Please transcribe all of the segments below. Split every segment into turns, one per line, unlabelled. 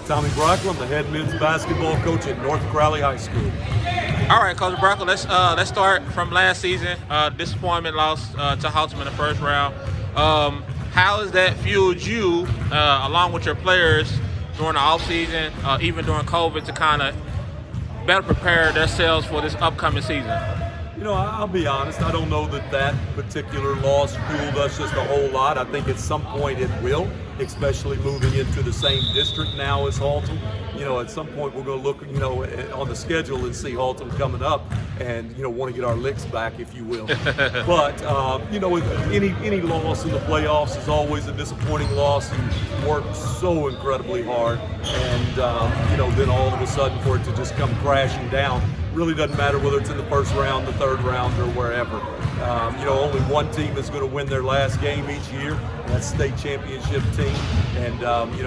Tommy Brakel, I'm the head men's basketball coach at North Crowley High School.
All right, Coach Brakel, let's start from last season. Disappointment loss to Haltom in the first round. How has that fueled you, along with your players, during the offseason, even during COVID, to kind of better prepare themselves for this upcoming season?
I'll be honest, I don't know that particular loss fueled us just a whole lot. I think at some point it will, especially moving into the same district now as Haltom. At some point we're going to look, on the schedule and see Haltom coming up and, want to get our licks back, if you will. But, any loss in the playoffs is always a disappointing loss. You work so incredibly hard and, then all of a sudden for it to just come crashing down really doesn't matter whether it's in the first round, the third round, or wherever. Only one team is going to win their last game each year, and that's state championship team. And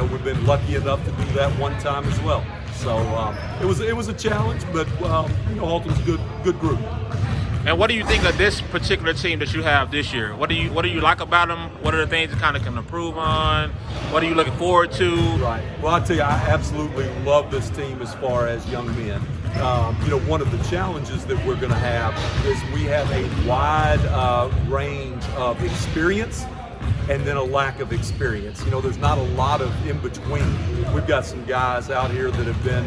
we've been lucky enough to do that one time as well. So it was a challenge, but Haltom's a good group.
And what do you think of this particular team that you have this year? What do you like about them? What are the things that kind of can improve on? What are you looking forward to?
Right. Well, I tell you, I absolutely love this team as far as young men. One of the challenges that we're going to have is we have a wide range of experience and then a lack of experience. There's not a lot of in between. We've got some guys out here that have been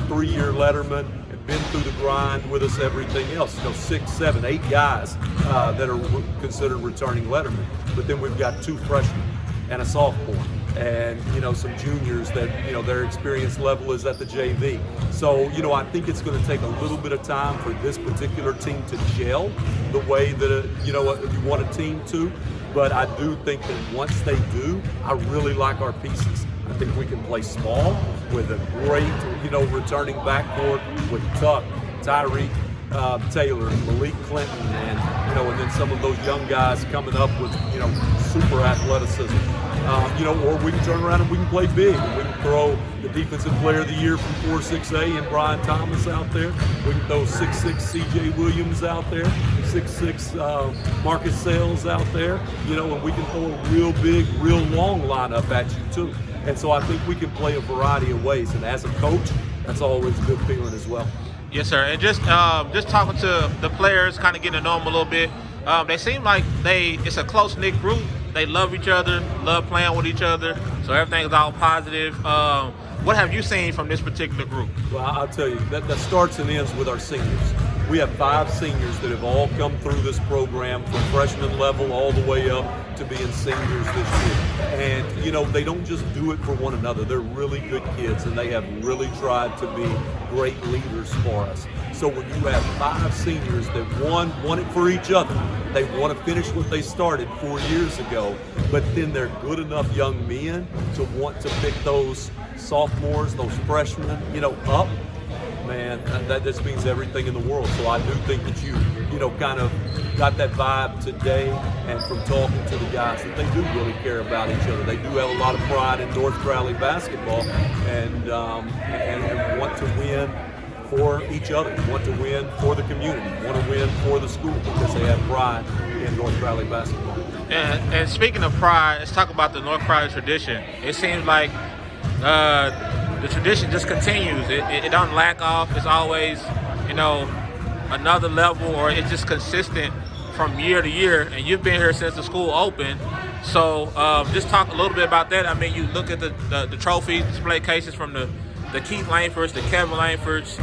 3-year lettermen, have been through the grind with us, everything else. 6, 7, 8 guys that are considered returning lettermen. But then we've got 2 freshmen and a sophomore, and some juniors that their experience level is at the JV. So I think it's going to take a little bit of time for this particular team to gel the way that you want a team to. But I do think that once they do, I really like our pieces. I think we can play small with a great returning backcourt with Tuck, Tyreek Taylor, Malik Clinton, and and then some of those young guys coming up with super athleticism. Or we can turn around and we can play big. We can throw the defensive player of the year from 4-6A and Brian Thomas out there. We can throw 6'6" CJ Williams out there, 6'6" Marcus Sales out there. And we can throw a real big, real long lineup at you too. And so I think we can play a variety of ways. And as a coach, that's always a good feeling as well.
Yes, sir. And just talking to the players, kind of getting to know them a little bit. They seem like it's a close-knit group. They love each other, love playing with each other, so everything's all positive. What have you seen from this particular group?
Well, I'll tell you, that starts and ends with our seniors. We have 5 seniors that have all come through this program from freshman level all the way up to being seniors this year. And, they don't just do it for one another. They're really good kids, and they have really tried to be great leaders for us. So when you have 5 seniors that want it for each other, they want to finish what they started 4 years ago, but then they're good enough young men to want to pick those sophomores, those freshmen, up, man, that just means everything in the world. So I do think that you kind of got that vibe today, and from talking to the guys, that they do really care about each other. They do have a lot of pride in North Crowley basketball, and want to win for each other, want to win for the community, want to win for the school, because they have pride in North Crowley basketball.
And speaking of pride, let's talk about the North Crowley tradition. It seems like the tradition just continues. It doesn't lack off. It's always, another level, or it's just consistent from year to year. And you've been here since the school opened. So just talk a little bit about that. I mean, you look at the trophy display cases from the Keith Langfords, the Kevin Langfords,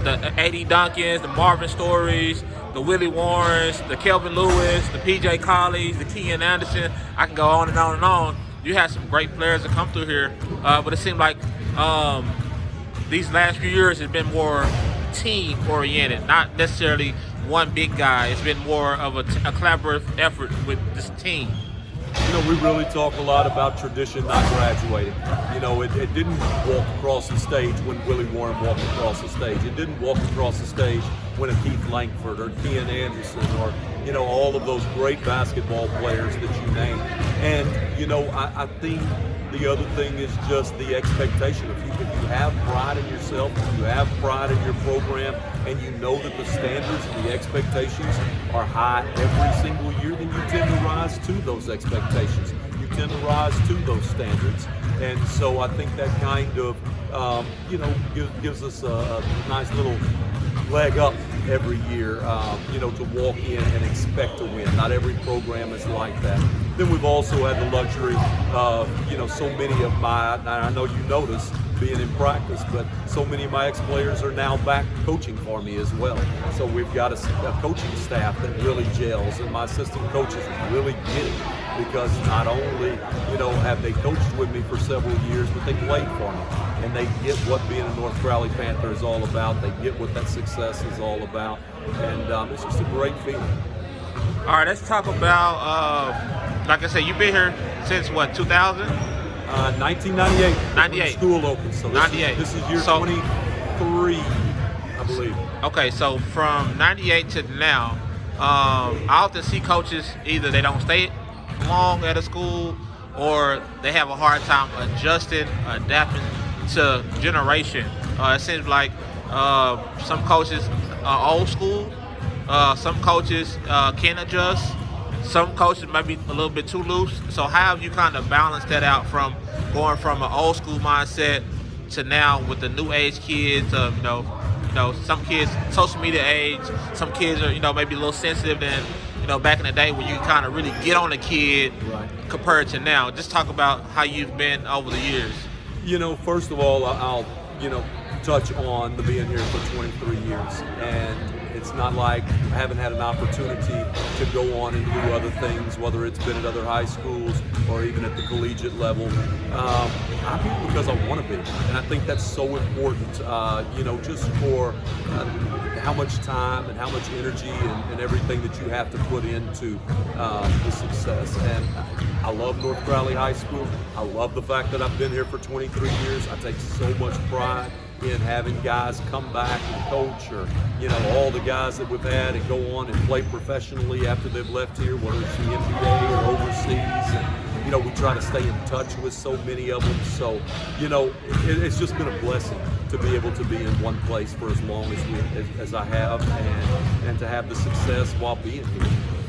the A.D. Duncans, the Marvin Stories, the Willie Warrens, the Kelvin Lewis, the P.J. Collies, the Kean Anderson. I can go on and on and on. You had some great players that come through here, but it seemed like these last few years has been more team-oriented, not necessarily one big guy. It's been more of a collaborative effort with this team.
We really talk a lot about tradition not graduating. It didn't walk across the stage when Willie Warren walked across the stage. It didn't walk across the stage when a Keith Langford or Kean Anderson or, all of those great basketball players that you named. And, I think the other thing is just the expectation. If you have pride in yourself, if you have pride in your program, and you know that the standards and the expectations are high every single year, then you tend to rise to those expectations. You tend to rise to those standards. And so I think that kind of, gives us a nice little leg up every year, to walk in and expect to win. Not every program is like that. Then we've also had the luxury of, so many of I know you notice being in practice, but so many of my ex-players are now back coaching for me as well. So we've got a coaching staff that really gels, and my assistant coaches really get it, because not only, have they coached with me for several years, but they played for me. And they get what being a North Crowley Panther is all about. They get what that success is all about. And it's just a great feeling.
All right, let's talk about, like I said, you've been here since what, 2000?
1998.
98.
School opened. So
98.
This is year 23, I believe.
Okay, so from 98 to now, I often see coaches, either they don't stay long at a school, or they have a hard time adjusting, adapting to generation. It seems like some coaches are old school, some coaches can adjust, some coaches might be a little bit too loose. So how have you kind of balanced that out, from going from an old school mindset to now with the new age kids? Some kids social media age, some kids are maybe a little sensitive than back in the day, when you kind of really get on a kid,
right,
compared to now. Just talk about how you've been over the years.
First of all, I'll touch on the being here for 23 years, and it's not like I haven't had an opportunity to go on and do other things, whether it's been at other high schools or even at the collegiate level. I'm here because I want to be, and I think that's so important, just for how much time and how much energy and everything that you have to put into the success. And I love North Crowley High School. I love the fact that I've been here for 23 years. I take so much pride in having guys come back and coach, or all the guys that we've had and go on and play professionally after they've left here, whether it's the NBA or overseas. And we try to stay in touch with so many of them. So it's just been a blessing to be able to be in one place for as long as I have, and to have the success while being here.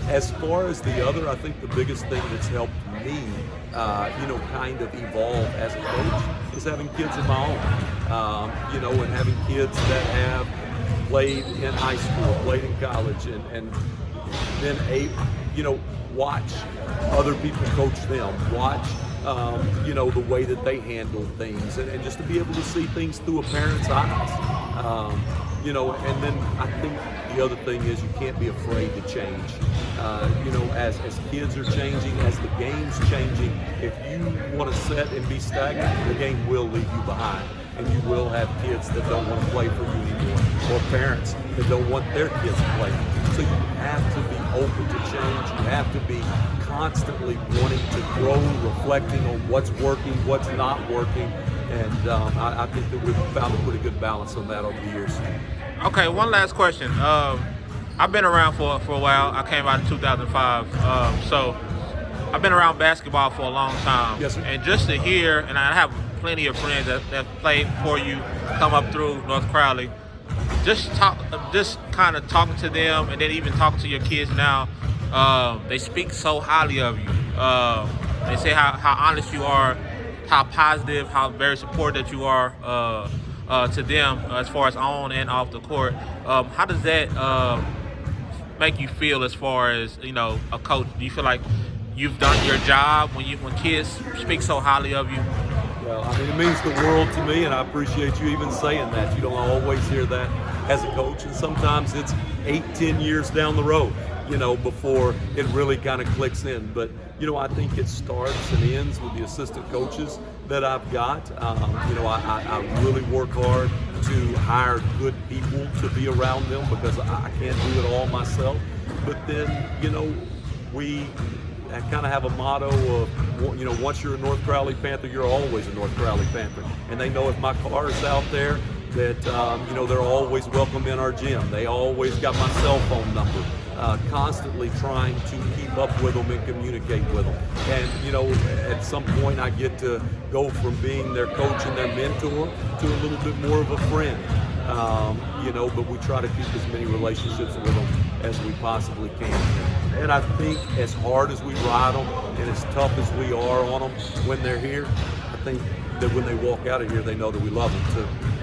As far as the other, I think the biggest thing that's helped me, kind of evolve as a coach is having kids of my own, and having kids that have played in high school, played in college, and then watch other people coach them, watch the way that they handle things, and just to be able to see things through a parent's eyes. And then I think the other thing is you can't be afraid to change. As kids are changing, as the game's changing, if you want to sit and be stagnant, the game will leave you behind. And you will have kids that don't want to play for you anymore, or parents that don't want their kids playing. So you have to be open to change. You have to be constantly wanting to grow, reflecting on what's working, what's not working. And I think that we've found a pretty good balance on that over the years.
Okay, one last question. I've been around for a while. I came out in 2005. So I've been around basketball for a long time.
Yes, sir.
And just to hear, and I have plenty of friends that played for you, come up through North Crowley. Just kind of talking to them, and then even talking to your kids now. They speak so highly of you. They say how honest you are, how positive, how very supportive that you are to them, as far as on and off the court. How does that make you feel, as far as a coach? Do you feel like you've done your job when kids speak so highly of you?
Well, it means the world to me, and I appreciate you even saying that. You don't always hear that as a coach, and sometimes it's 8-10 years down the road, before it really kind of clicks in. But, I think it starts and ends with the assistant coaches that I've got. I really work hard to hire good people to be around them, because I can't do it all myself. But then, we kind of have a motto of, once you're a North Crowley Panther, you're always a North Crowley Panther. And they know if my car is out there, that, they're always welcome in our gym. They always got my cell phone number, constantly trying to keep up with them and communicate with them. And, at some point I get to go from being their coach and their mentor to a little bit more of a friend. But we try to keep as many relationships with them as we possibly can. And I think as hard as we ride them and as tough as we are on them when they're here, I think that when they walk out of here, they know that we love them too.